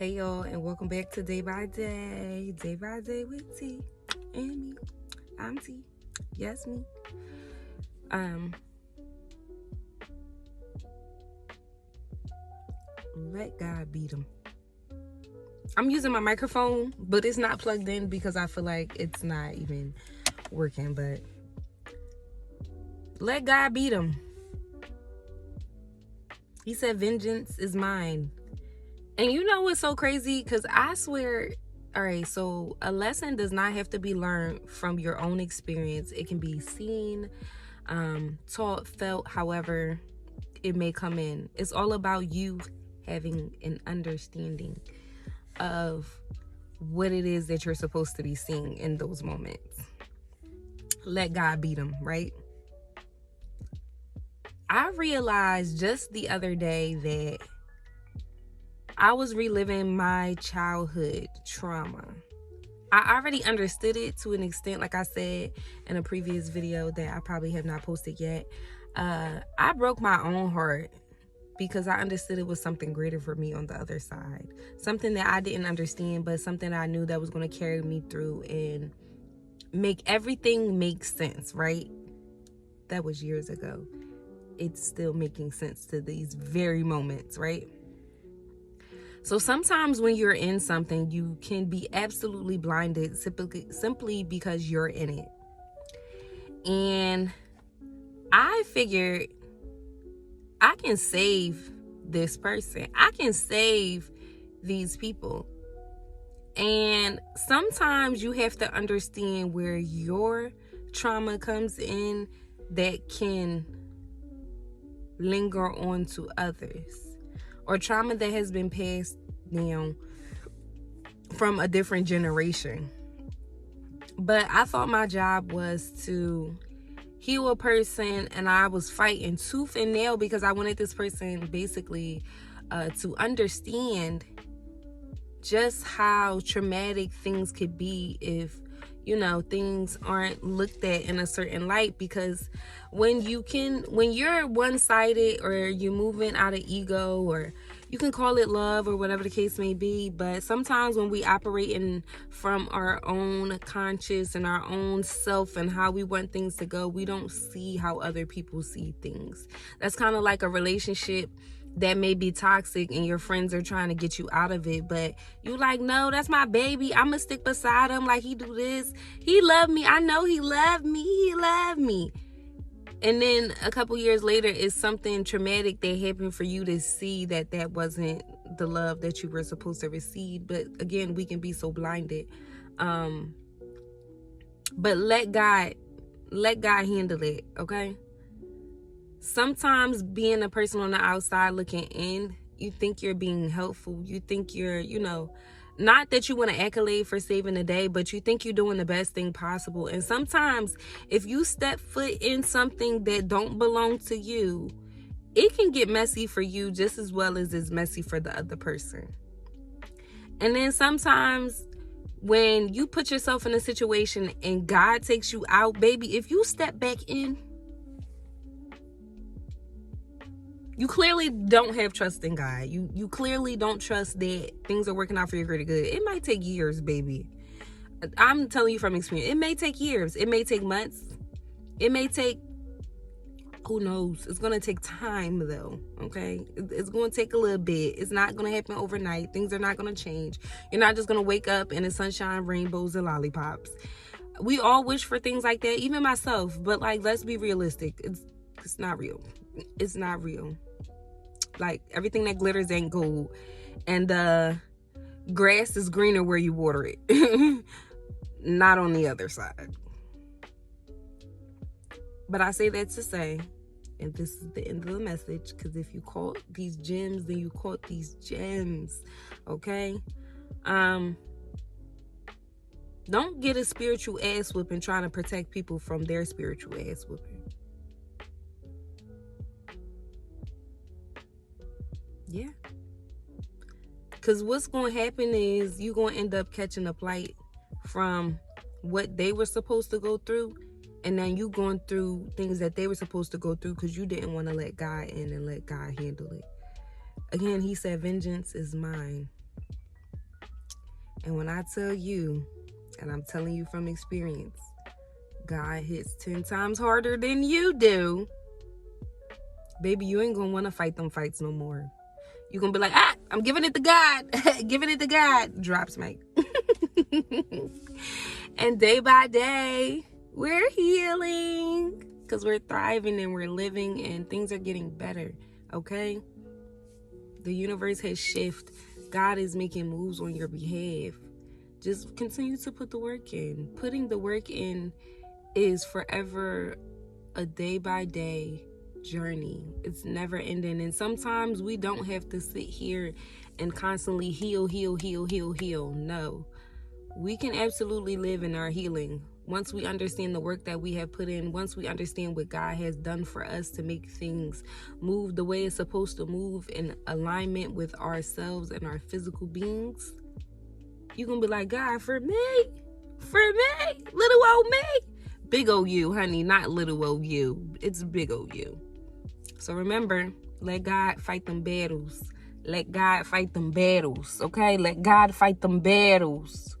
Hey y'all, and welcome back to Day by Day with T and me. I'm T. Yes, me. Let God beat him. I'm using my microphone, but it's not plugged in because I feel like it's not even working. But let God beat him. He said, "Vengeance is mine." And you know what's so crazy? Because I swear, all right, so a lesson does not have to be learned from your own experience. It can be seen, taught, felt, however it may come in. It's all about you having an understanding of what it is that you're supposed to be seeing in those moments. Let God beat them, right? I realized just the other day that I was reliving my childhood trauma. I already understood it to an extent, like I said in a previous video that I probably have not posted yet. I broke my own heart because I understood it was something greater for me on the other side. Something that I didn't understand, but something I knew that was going to carry me through and make everything make sense, right? That was years ago. It's still making sense to these very moments, right? So sometimes when you're in something, you can be absolutely blinded simply because you're in it. And I figured I can save this person. I can save these people. And sometimes you have to understand where your trauma comes in that can linger on to others, or trauma that has been passed down from a different generation. But I thought my job was to heal a person, and I was fighting tooth and nail because I wanted this person basically to understand just how traumatic things could be if things aren't looked at in a certain light. Because when you're one-sided, or you're moving out of ego, or you can call it love or whatever the case may be, but sometimes when we operate from our own conscious and our own self and how we want things to go, we don't see how other people see things. That's kind of like a relationship that may be toxic and your friends are trying to get you out of it, but you like, no, that's my baby, I'm gonna stick beside him like he do this, he loved me, I know he loved me. And then a couple years later, it's something traumatic that happened for you to see that wasn't the love that you were supposed to receive. But again, we can be so blinded. But let God handle it, okay? Sometimes being a person on the outside looking in, you think you're being helpful. You think you're, not that you want an accolade for saving the day, but you think you're doing the best thing possible. And sometimes if you step foot in something that don't belong to you, it can get messy for you just as well as it's messy for the other person. And then sometimes when you put yourself in a situation and God takes you out, baby, if you step back in, you clearly don't have trust in God. You clearly don't trust that things are working out for your greater good. It might take years, baby. I'm telling you from experience. It may take years. It may take months. It may take, who knows? It's going to take time, though, okay? It's going to take a little bit. It's not going to happen overnight. Things are not going to change. You're not just going to wake up and it's sunshine, rainbows, and lollipops. We all wish for things like that, even myself. But, let's be realistic. It's not real. It's not real. Like, everything that glitters ain't gold, and the grass is greener where you water it. Not on the other side. But I say that to say, and this is the end of the message, because if you caught these gems, then you caught these gems, okay? Don't get a spiritual ass whooping trying to protect people from their spiritual ass whooping. Yeah. Because what's going to happen is you're going to end up catching a plight from what they were supposed to go through. And then you going through things that they were supposed to go through because you didn't want to let God in and let God handle it. Again, he said, vengeance is mine. And when I tell you, and I'm telling you from experience, God hits 10 times harder than you do, baby, you ain't gonna want to fight them fights no more. You're gonna be like, I'm giving it to God. Giving it to God. Drops, mate. And day by day, we're healing because we're thriving and we're living and things are getting better, okay? The universe has shifted. God is making moves on your behalf. Just continue to put the work in. Putting the work in is forever a day by day journey. It's never ending. And sometimes we don't have to sit here and constantly heal. No. We can absolutely live in our healing. Once we understand the work that we have put in, once we understand what God has done for us to make things move the way it's supposed to move in alignment with ourselves and our physical beings, you're going to be like, God, for me, little old me. Big old you, honey, not little old you. It's big old you. So remember, let God fight them battles. Let God fight them battles, okay? Let God fight them battles.